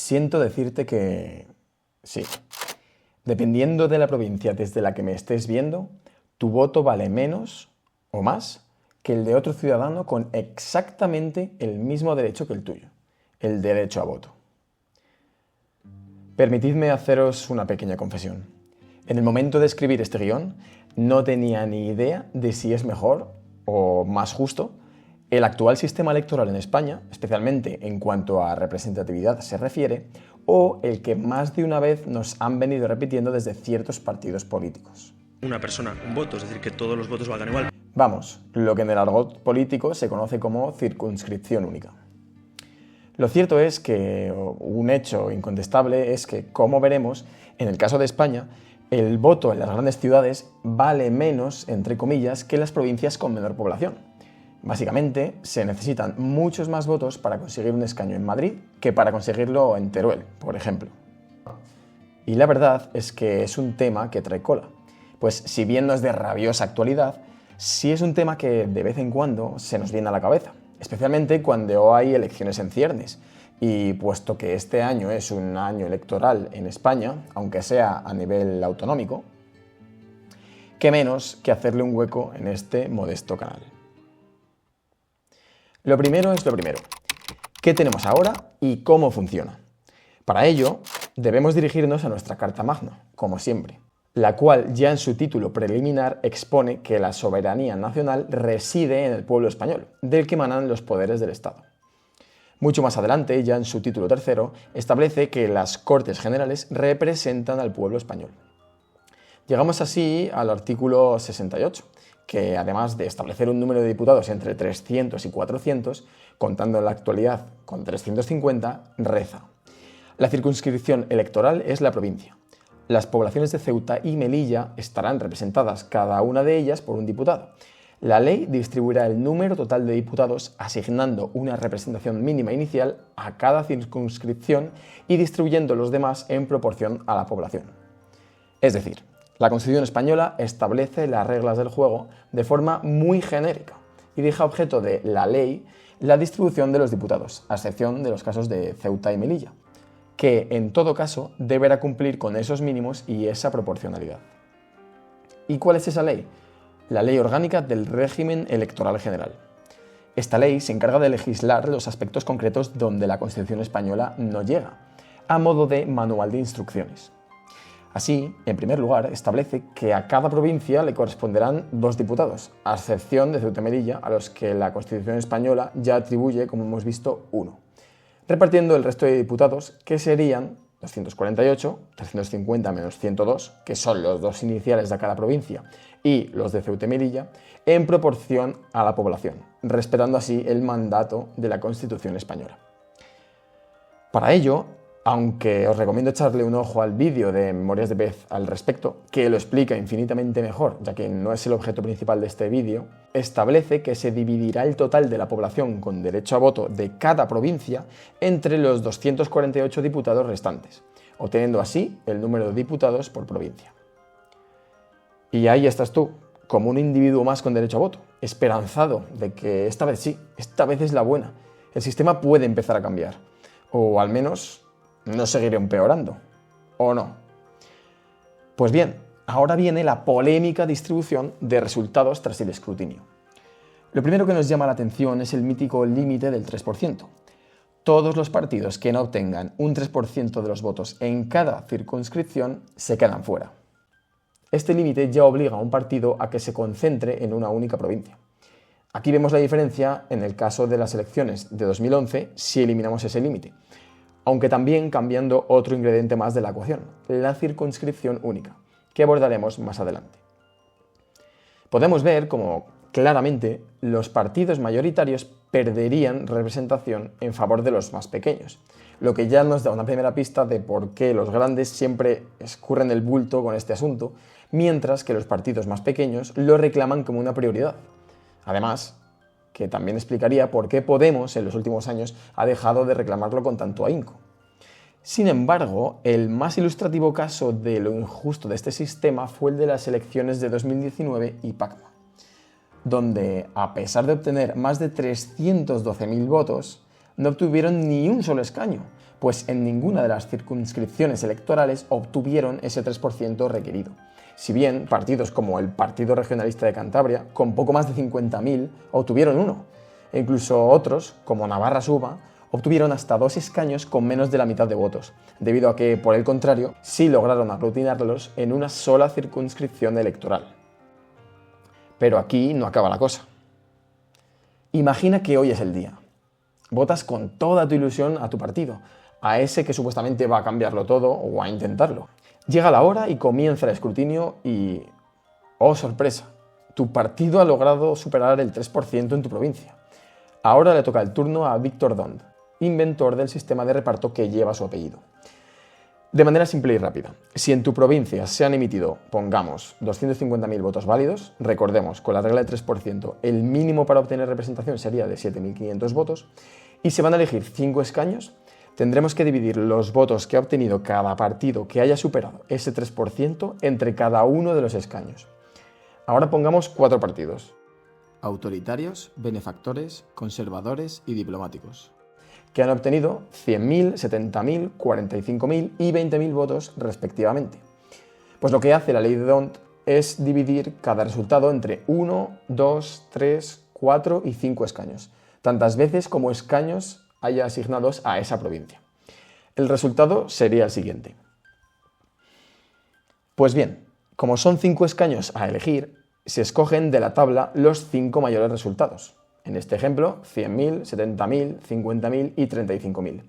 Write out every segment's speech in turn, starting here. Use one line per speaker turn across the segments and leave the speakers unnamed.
siento decirte que sí. Dependiendo de la provincia desde la que me estés viendo, tu voto vale menos o más que el de otro ciudadano con exactamente el mismo derecho que el tuyo, el derecho a voto. Permitidme haceros una pequeña confesión. En el momento de escribir este guión, no tenía ni idea de si es mejor o más justo el actual sistema electoral en España, especialmente en cuanto a representatividad se refiere, o el que más de una vez nos han venido repitiendo desde ciertos partidos políticos.
Una persona, un voto, es decir, que todos los votos valgan igual.
Vamos, lo que en el argot político se conoce como circunscripción única. Lo cierto es que un hecho incontestable es que, como veremos, en el caso de España, el voto en las grandes ciudades vale menos, entre comillas, que en las provincias con menor población. Básicamente, se necesitan muchos más votos para conseguir un escaño en Madrid que para conseguirlo en Teruel, por ejemplo. Y la verdad es que es un tema que trae cola, pues si bien no es de rabiosa actualidad, sí es un tema que de vez en cuando se nos viene a la cabeza, especialmente cuando hay elecciones en ciernes. Y puesto que este año es un año electoral en España, aunque sea a nivel autonómico, qué menos que hacerle un hueco en este modesto canal. Lo primero es lo primero. ¿Qué tenemos ahora y cómo funciona? Para ello, debemos dirigirnos a nuestra Carta Magna, como siempre, la cual ya en su título preliminar expone que la soberanía nacional reside en el pueblo español, del que emanan los poderes del Estado. Mucho más adelante, ya en su título tercero, establece que las Cortes Generales representan al pueblo español. Llegamos así al artículo 68, que además de establecer un número de diputados entre 300 y 400, contando en la actualidad con 350, reza: la circunscripción electoral es la provincia. Las poblaciones de Ceuta y Melilla estarán representadas cada una de ellas por un diputado. La ley distribuirá el número total de diputados asignando una representación mínima inicial a cada circunscripción y distribuyendo los demás en proporción a la población. Es decir, la Constitución española establece las reglas del juego de forma muy genérica y deja objeto de la ley la distribución de los diputados, a excepción de los casos de Ceuta y Melilla, que en todo caso deberá cumplir con esos mínimos y esa proporcionalidad. ¿Y cuál es esa ley? La Ley Orgánica del Régimen Electoral General. Esta ley se encarga de legislar los aspectos concretos donde la Constitución española no llega, a modo de manual de instrucciones. Así, en primer lugar, establece que a cada provincia le corresponderán 2 diputados, a excepción de Ceuta y Melilla, a los que la Constitución española ya atribuye, como hemos visto, 1, repartiendo el resto de diputados, que serían 248, 350 menos 102, que son los 2 iniciales de cada provincia, y los de Ceuta y Melilla, en proporción a la población, respetando así el mandato de la Constitución española. Para ello, aunque os recomiendo echarle un ojo al vídeo de Memorias de Pez al respecto, que lo explica infinitamente mejor, ya que no es el objeto principal de este vídeo, establece que se dividirá el total de la población con derecho a voto de cada provincia entre los 248 diputados restantes, obteniendo así el número de diputados por provincia. Y ahí estás tú, como un individuo más con derecho a voto, esperanzado de que esta vez sí, esta vez es la buena. El sistema puede empezar a cambiar, o al menos no seguir empeorando, ¿o no? Pues bien, ahora viene la polémica distribución de resultados tras el escrutinio. Lo primero que nos llama la atención es el mítico límite del 3%. Todos los partidos que no obtengan un 3% de los votos en cada circunscripción se quedan fuera. Este límite ya obliga a un partido a que se concentre en una única provincia. Aquí vemos la diferencia en el caso de las elecciones de 2011 si eliminamos ese límite, aunque también cambiando otro ingrediente más de la ecuación, la circunscripción única, que abordaremos más adelante. Podemos ver cómo claramente los partidos mayoritarios perderían representación en favor de los más pequeños, lo que ya nos da una primera pista de por qué los grandes siempre escurren el bulto con este asunto, mientras que los partidos más pequeños lo reclaman como una prioridad. Además, que también explicaría por qué Podemos en los últimos años ha dejado de reclamarlo con tanto ahínco. Sin embargo, el más ilustrativo caso de lo injusto de este sistema fue el de las elecciones de 2019 y Pacma, donde, a pesar de obtener más de 312.000 votos, no obtuvieron ni un solo escaño, pues en ninguna de las circunscripciones electorales obtuvieron ese 3% requerido. Si bien partidos como el Partido Regionalista de Cantabria, con poco más de 50.000, obtuvieron uno, e incluso otros, como Navarra Suba, obtuvieron hasta 2 escaños con menos de la mitad de votos, debido a que, por el contrario, sí lograron aglutinarlos en una sola circunscripción electoral. Pero aquí no acaba la cosa. Imagina que hoy es el día. Votas con toda tu ilusión a tu partido, a ese que supuestamente va a cambiarlo todo o a intentarlo. Llega la hora y comienza el escrutinio y... ¡oh, sorpresa! Tu partido ha logrado superar el 3% en tu provincia. Ahora le toca el turno a Víctor Dond, inventor del sistema de reparto que lleva su apellido. De manera simple y rápida, si en tu provincia se han emitido, pongamos, 250.000 votos válidos, recordemos, con la regla del 3%, el mínimo para obtener representación sería de 7.500 votos, y se van a elegir 5 escaños, tendremos que dividir los votos que ha obtenido cada partido que haya superado ese 3% entre cada uno de los escaños. Ahora pongamos 4 partidos: autoritarios, benefactores, conservadores y diplomáticos, que han obtenido 100.000, 70.000, 45.000 y 20.000 votos respectivamente. Pues lo que hace la ley de D'Hondt es dividir cada resultado entre 1, 2, 3, 4 y 5 escaños, tantas veces como escaños haya asignados a esa provincia. El resultado sería el siguiente. Pues bien, como son 5 escaños a elegir, se escogen de la tabla los 5 mayores resultados. En este ejemplo, 100.000, 70.000, 50.000 y 35.000.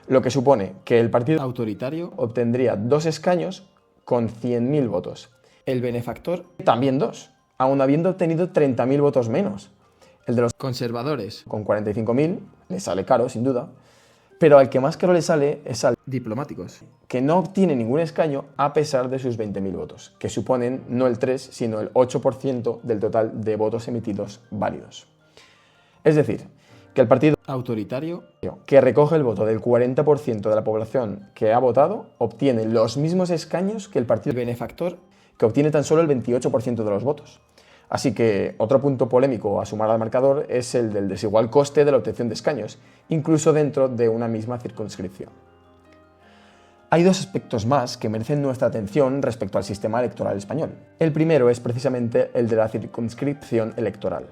Lo que supone que el partido autoritario obtendría 2 escaños con 100.000 votos. El benefactor también 2, aun habiendo obtenido 30.000 votos menos. El de los conservadores, con 45.000, le sale caro, sin duda, pero al que más caro le sale es al diplomáticos, que no obtiene ningún escaño a pesar de sus 20.000 votos, que suponen no el 3, sino el 8% del total de votos emitidos válidos. Es decir, que el partido autoritario, que recoge el voto del 40% de la población que ha votado, obtiene los mismos escaños que el partido benefactor, que obtiene tan solo el 28% de los votos. Así que otro punto polémico a sumar al marcador es el del desigual coste de la obtención de escaños, incluso dentro de una misma circunscripción. Hay 2 aspectos más que merecen nuestra atención respecto al sistema electoral español. El primero es precisamente el de la circunscripción electoral.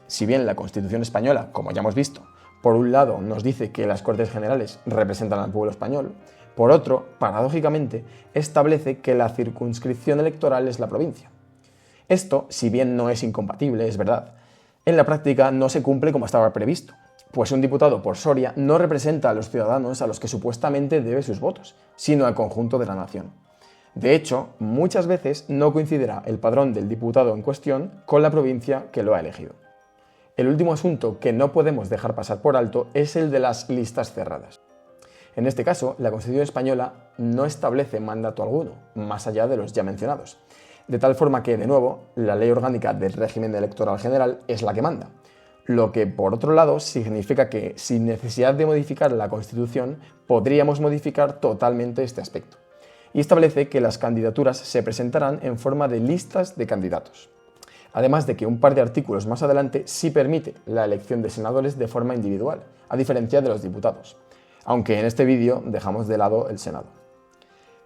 Si bien la Constitución española, como ya hemos visto, por un lado nos dice que las Cortes Generales representan al pueblo español, por otro, paradójicamente, establece que la circunscripción electoral es la provincia. Esto, si bien no es incompatible, es verdad, en la práctica no se cumple como estaba previsto, pues un diputado por Soria no representa a los ciudadanos a los que supuestamente debe sus votos, sino al conjunto de la nación. De hecho, muchas veces no coincidirá el padrón del diputado en cuestión con la provincia que lo ha elegido. El último asunto que no podemos dejar pasar por alto es el de las listas cerradas. En este caso, la Constitución española no establece mandato alguno, más allá de los ya mencionados, de tal forma que, de nuevo, la Ley Orgánica del Régimen Electoral General es la que manda, lo que, por otro lado, significa que, sin necesidad de modificar la Constitución, podríamos modificar totalmente este aspecto, y establece que las candidaturas se presentarán en forma de listas de candidatos. Además de que un par de artículos más adelante sí permite la elección de senadores de forma individual, a diferencia de los diputados, aunque en este vídeo dejamos de lado el Senado.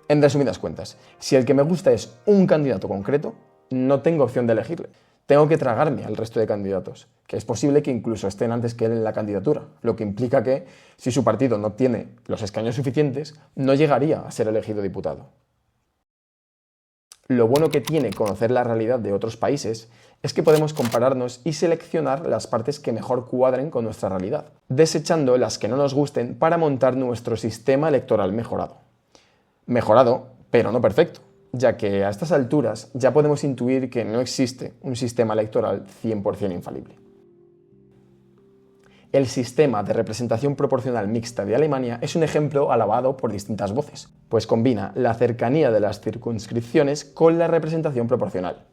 En resumidas cuentas, si el que me gusta es un candidato concreto, no tengo opción de elegirle. Tengo que tragarme al resto de candidatos, que es posible que incluso estén antes que él en la candidatura, lo que implica que, si su partido no obtiene los escaños suficientes, no llegaría a ser elegido diputado. Lo bueno que tiene conocer la realidad de otros países es que podemos compararnos y seleccionar las partes que mejor cuadren con nuestra realidad, desechando las que no nos gusten para montar nuestro sistema electoral mejorado. Mejorado, pero no perfecto, ya que a estas alturas ya podemos intuir que no existe un sistema electoral 100% infalible. El sistema de representación proporcional mixta de Alemania es un ejemplo alabado por distintas voces, pues combina la cercanía de las circunscripciones con la representación proporcional.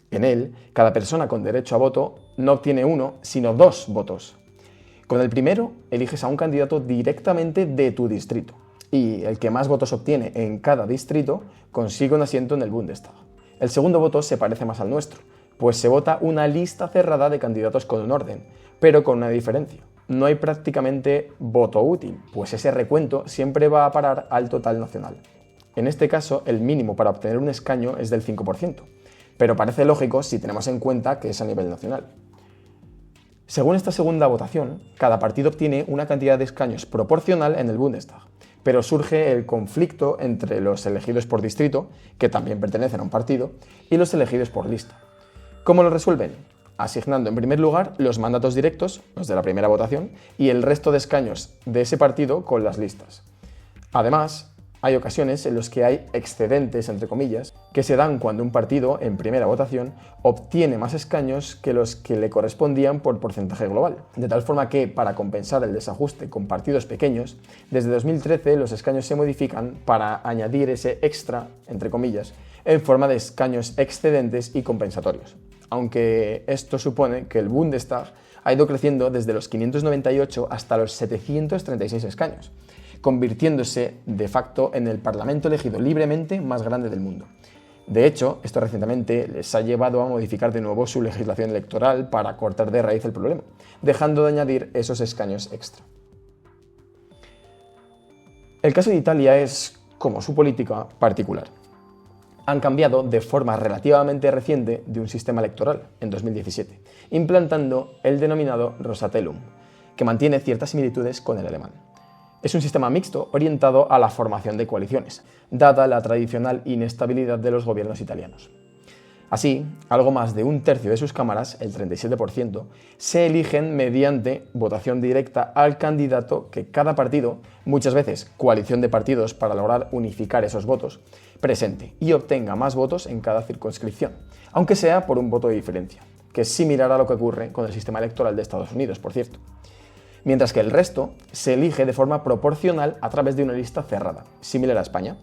En él, cada persona con derecho a voto no obtiene 1, sino 2 votos. Con el primero, eliges a un candidato directamente de tu distrito, y el que más votos obtiene en cada distrito consigue un asiento en el Bundestag. El segundo voto se parece más al nuestro, pues se vota una lista cerrada de candidatos con un orden, pero con una diferencia. no hay prácticamente voto útil, pues ese recuento siempre va a parar al total nacional. En este caso, el mínimo para obtener un escaño es del 5%, pero parece lógico si tenemos en cuenta que es a nivel nacional. Según esta segunda votación, cada partido obtiene una cantidad de escaños proporcional en el Bundestag, pero surge el conflicto entre los elegidos por distrito, que también pertenecen a un partido, y los elegidos por lista. ¿Cómo lo resuelven? Asignando en primer lugar los mandatos directos, los de la primera votación, y el resto de escaños de ese partido con las listas. Además, hay ocasiones en las que hay excedentes, entre comillas, que se dan cuando un partido, en primera votación, obtiene más escaños que los que le correspondían por porcentaje global. De tal forma que, para compensar el desajuste con partidos pequeños, desde 2013 los escaños se modifican para añadir ese extra, entre comillas, en forma de escaños excedentes y compensatorios. Aunque esto supone que el Bundestag ha ido creciendo desde los 598 hasta los 736 escaños, convirtiéndose de facto en el parlamento elegido libremente más grande del mundo. De hecho, esto recientemente les ha llevado a modificar de nuevo su legislación electoral para cortar de raíz el problema, dejando de añadir esos escaños extra. El caso de Italia es, como su política, particular. Han cambiado de forma relativamente reciente de un sistema electoral, en 2017, implantando el denominado Rosatellum, que mantiene ciertas similitudes con el alemán. Es un sistema mixto orientado a la formación de coaliciones, dada la tradicional inestabilidad de los gobiernos italianos. Así, algo más de un tercio de sus cámaras, el 37%, se eligen mediante votación directa al candidato que cada partido, muchas veces coalición de partidos para lograr unificar esos votos, presente y obtenga más votos en cada circunscripción, aunque sea por un voto de diferencia, que es similar a lo que ocurre con el sistema electoral de Estados Unidos, por cierto. Mientras que el resto se elige de forma proporcional a través de una lista cerrada, similar a España.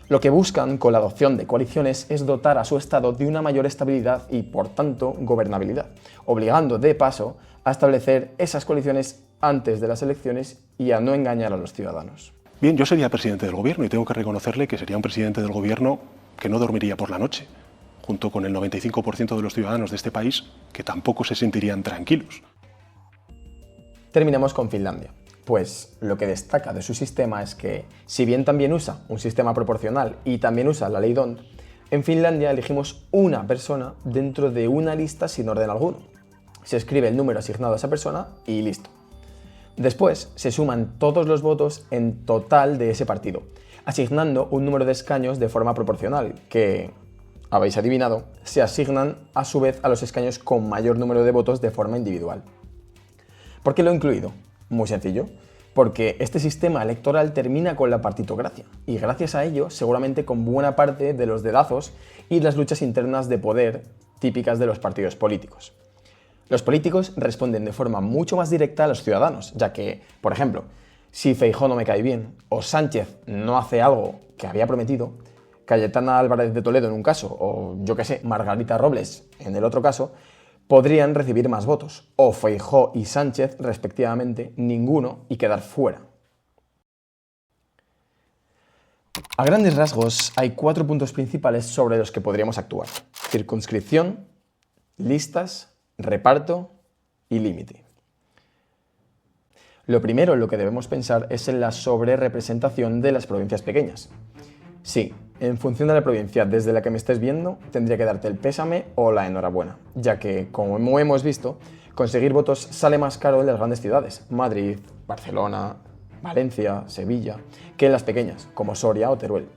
Lo que buscan con la adopción de coaliciones es dotar a su Estado de una mayor estabilidad y, por tanto, gobernabilidad, obligando de paso a establecer esas coaliciones antes de las elecciones y a no engañar a los ciudadanos.
Bien, yo sería presidente del gobierno y tengo que reconocerle que sería un presidente del gobierno que no dormiría por la noche, junto con el 95% de los ciudadanos de este país que tampoco se sentirían tranquilos.
Terminamos con Finlandia, pues lo que destaca de su sistema es que, si bien también usa un sistema proporcional y también usa la ley D'Hondt, en Finlandia elegimos una persona dentro de una lista sin orden alguno. Se escribe el número asignado a esa persona y listo. Después se suman todos los votos en total de ese partido, asignando un número de escaños de forma proporcional, que, habéis adivinado, se asignan a su vez a los escaños con mayor número de votos de forma individual. ¿Por qué lo he incluido? Muy sencillo, porque este sistema electoral termina con la partitocracia y gracias a ello seguramente con buena parte de los dedazos y las luchas internas de poder típicas de los partidos políticos. Los políticos responden de forma mucho más directa a los ciudadanos, ya que, por ejemplo, si Feijóo no me cae bien o Sánchez no hace algo que había prometido, Cayetana Álvarez de Toledo en un caso o, yo qué sé, Margarita Robles en el otro caso, podrían recibir más votos, o Feijóo y Sánchez, respectivamente, ninguno y quedar fuera. A grandes rasgos, hay 4 puntos principales sobre los que podríamos actuar: circunscripción, listas, reparto y límite. Lo primero en lo que debemos pensar es en la sobrerepresentación de las provincias pequeñas. Sí, en función de la provincia desde la que me estés viendo, tendría que darte el pésame o la enhorabuena, ya que, como hemos visto, conseguir votos sale más caro en las grandes ciudades, Madrid, Barcelona, Valencia, Sevilla, que en las pequeñas, como Soria o Teruel.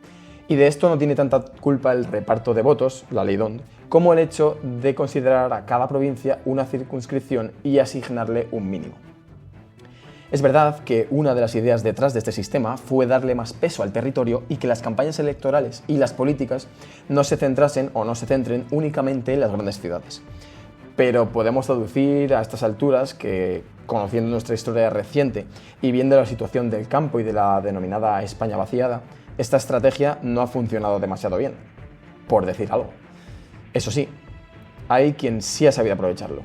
Y de esto no tiene tanta culpa el reparto de votos, la ley D'Hondt, como el hecho de considerar a cada provincia una circunscripción y asignarle un mínimo. Es verdad que una de las ideas detrás de este sistema fue darle más peso al territorio y que las campañas electorales y las políticas no se centrasen o no se centren únicamente en las grandes ciudades. Pero podemos deducir a estas alturas que, conociendo nuestra historia reciente y viendo la situación del campo y de la denominada España vaciada, esta estrategia no ha funcionado demasiado bien, por decir algo. Eso sí, hay quien sí ha sabido aprovecharlo: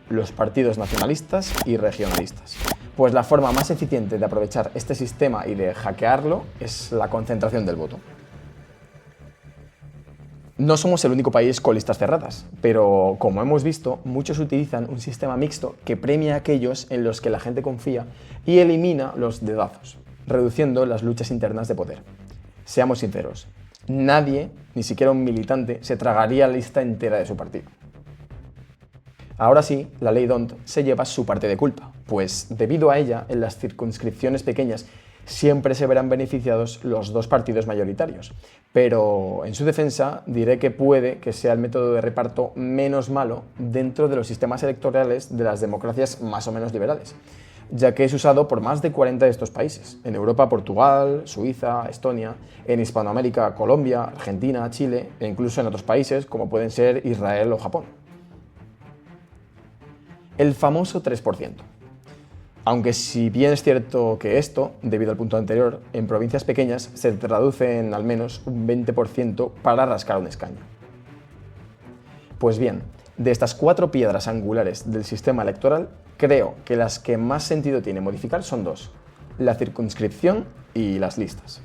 los partidos nacionalistas y regionalistas. Pues la forma más eficiente de aprovechar este sistema y de hackearlo es la concentración del voto. No somos el único país con listas cerradas, pero como hemos visto, muchos utilizan un sistema mixto que premia a aquellos en los que la gente confía y elimina los dedazos, reduciendo las luchas internas de poder. Seamos sinceros, nadie, ni siquiera un militante, se tragaría la lista entera de su partido. Ahora sí, la ley DONT se lleva su parte de culpa, pues debido a ella, en las circunscripciones pequeñas siempre se verán beneficiados los dos partidos mayoritarios, pero en su defensa diré que puede que sea el método de reparto menos malo dentro de los sistemas electorales de las democracias más o menos liberales, ya que es usado por más de 40 de estos países, en Europa Portugal, Suiza, Estonia, en Hispanoamérica Colombia, Argentina, Chile e incluso en otros países como pueden ser Israel o Japón. El famoso 3%. Aunque si bien es cierto que esto, debido al punto anterior, en provincias pequeñas se traduce en al menos un 20% para rascar un escaño. Pues bien, de estas 4 piedras angulares del sistema electoral, creo que las que más sentido tiene modificar son 2, la circunscripción y las listas.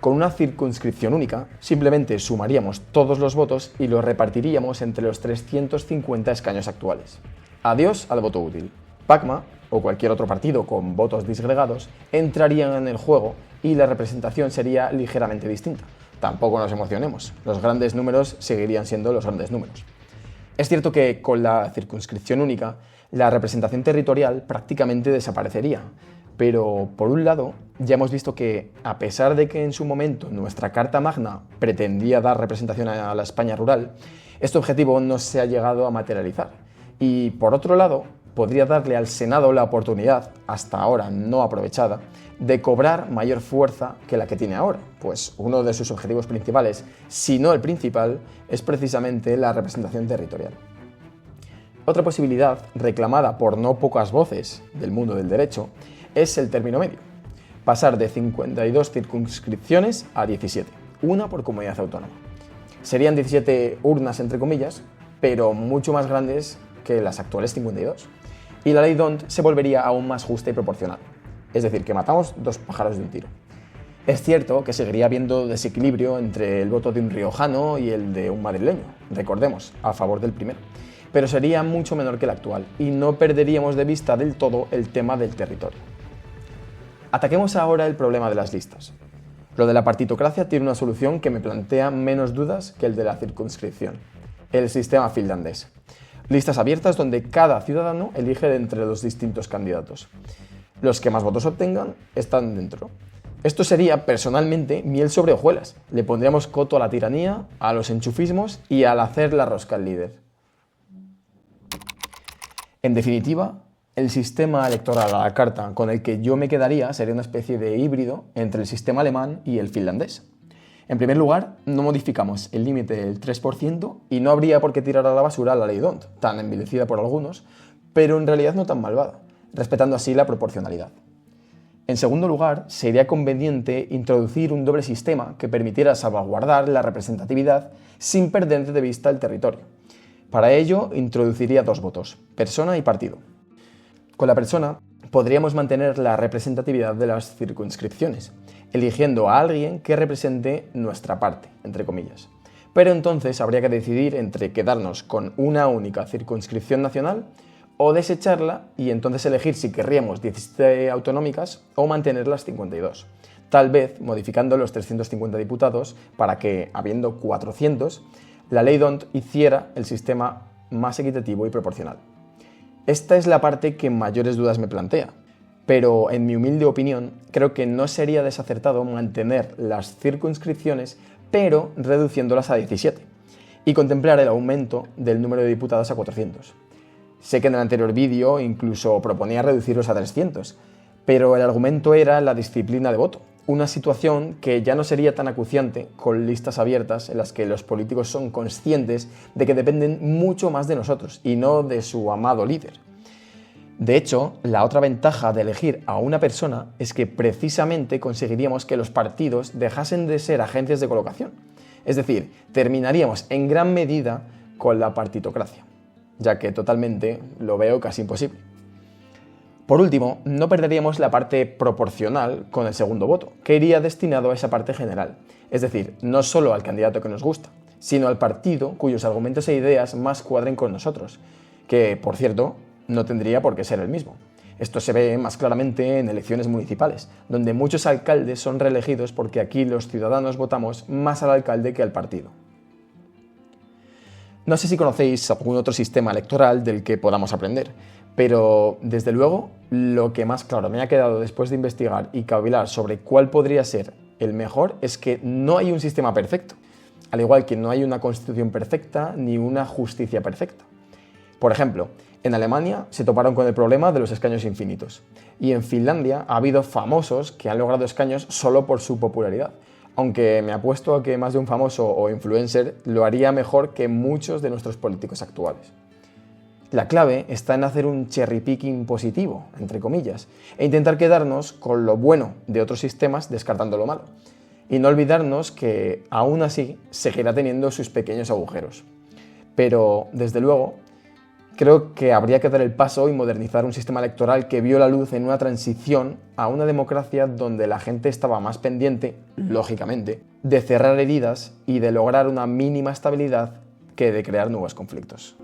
Con una circunscripción única, simplemente sumaríamos todos los votos y los repartiríamos entre los 350 escaños actuales. Adiós al voto útil. PACMA, o cualquier otro partido con votos disgregados, entrarían en el juego y la representación sería ligeramente distinta. Tampoco nos emocionemos, los grandes números seguirían siendo los grandes números. Es cierto que con la circunscripción única, la representación territorial prácticamente desaparecería, pero por un lado, ya hemos visto que, a pesar de que en su momento nuestra Carta Magna pretendía dar representación a la España rural, este objetivo no se ha llegado a materializar. Y por otro lado, podría darle al Senado la oportunidad, hasta ahora no aprovechada, de cobrar mayor fuerza que la que tiene ahora, pues uno de sus objetivos principales, si no el principal, es precisamente la representación territorial. Otra posibilidad, reclamada por no pocas voces del mundo del derecho, es el término medio, pasar de 52 circunscripciones a 17, una por comunidad autónoma. Serían 17 urnas, entre comillas, pero mucho más grandes que las actuales 52. Y la ley DONT se volvería aún más justa y proporcional. Es decir, que matamos 2 pájaros de un tiro. Es cierto que seguiría habiendo desequilibrio entre el voto de un riojano y el de un madrileño, recordemos, a favor del primero, pero sería mucho menor que el actual y no perderíamos de vista del todo el tema del territorio. Ataquemos ahora el problema de las listas. Lo de la partitocracia tiene una solución que me plantea menos dudas que el de la circunscripción: el sistema finlandés. Listas abiertas donde cada ciudadano elige de entre los distintos candidatos. Los que más votos obtengan están dentro. Esto sería, personalmente, miel sobre hojuelas. Le pondríamos coto a la tiranía, a los enchufismos y al hacer la rosca al líder. En definitiva, el sistema electoral a la carta con el que yo me quedaría sería una especie de híbrido entre el sistema alemán y el finlandés. En primer lugar, no modificamos el límite del 3% y no habría por qué tirar a la basura la ley DONT, tan envilecida por algunos, pero en realidad no tan malvada, respetando así la proporcionalidad. En segundo lugar, sería conveniente introducir un doble sistema que permitiera salvaguardar la representatividad sin perder de vista el territorio. Para ello, introduciría 2 votos, persona y partido. Con la persona, podríamos mantener la representatividad de las circunscripciones, eligiendo a alguien que represente nuestra parte, entre comillas. Pero entonces habría que decidir entre quedarnos con una única circunscripción nacional o desecharla y entonces elegir si querríamos 17 autonómicas o mantener las 52. Tal vez modificando los 350 diputados para que, habiendo 400, la ley DONT hiciera el sistema más equitativo y proporcional. Esta es la parte que mayores dudas me plantea, pero en mi humilde opinión creo que no sería desacertado mantener las circunscripciones pero reduciéndolas a 17 y contemplar el aumento del número de diputados a 400. Sé que en el anterior vídeo incluso proponía reducirlos a 300, pero el argumento era la disciplina de voto, una situación que ya no sería tan acuciante con listas abiertas en las que los políticos son conscientes de que dependen mucho más de nosotros y no de su amado líder. De hecho, la otra ventaja de elegir a una persona es que precisamente conseguiríamos que los partidos dejasen de ser agencias de colocación. Es decir, terminaríamos en gran medida con la partitocracia, ya que totalmente lo veo casi imposible. Por último, no perderíamos la parte proporcional con el segundo voto, que iría destinado a esa parte general, es decir, no solo al candidato que nos gusta, sino al partido cuyos argumentos e ideas más cuadren con nosotros, que, por cierto, no tendría por qué ser el mismo. Esto se ve más claramente en elecciones municipales, donde muchos alcaldes son reelegidos porque aquí los ciudadanos votamos más al alcalde que al partido. No sé si conocéis algún otro sistema electoral del que podamos aprender, pero desde luego lo que más claro me ha quedado después de investigar y cavilar sobre cuál podría ser el mejor es que no hay un sistema perfecto, al igual que no hay una constitución perfecta ni una justicia perfecta. Por ejemplo, en Alemania se toparon con el problema de los escaños infinitos, y en Finlandia ha habido famosos que han logrado escaños solo por su popularidad, aunque me apuesto a que más de un famoso o influencer lo haría mejor que muchos de nuestros políticos actuales. La clave está en hacer un cherry picking positivo, entre comillas, e intentar quedarnos con lo bueno de otros sistemas descartando lo malo, y no olvidarnos que aún así seguirá teniendo sus pequeños agujeros. Pero, desde luego, creo que habría que dar el paso y modernizar un sistema electoral que vio la luz en una transición a una democracia donde la gente estaba más pendiente, lógicamente, de cerrar heridas y de lograr una mínima estabilidad que de crear nuevos conflictos.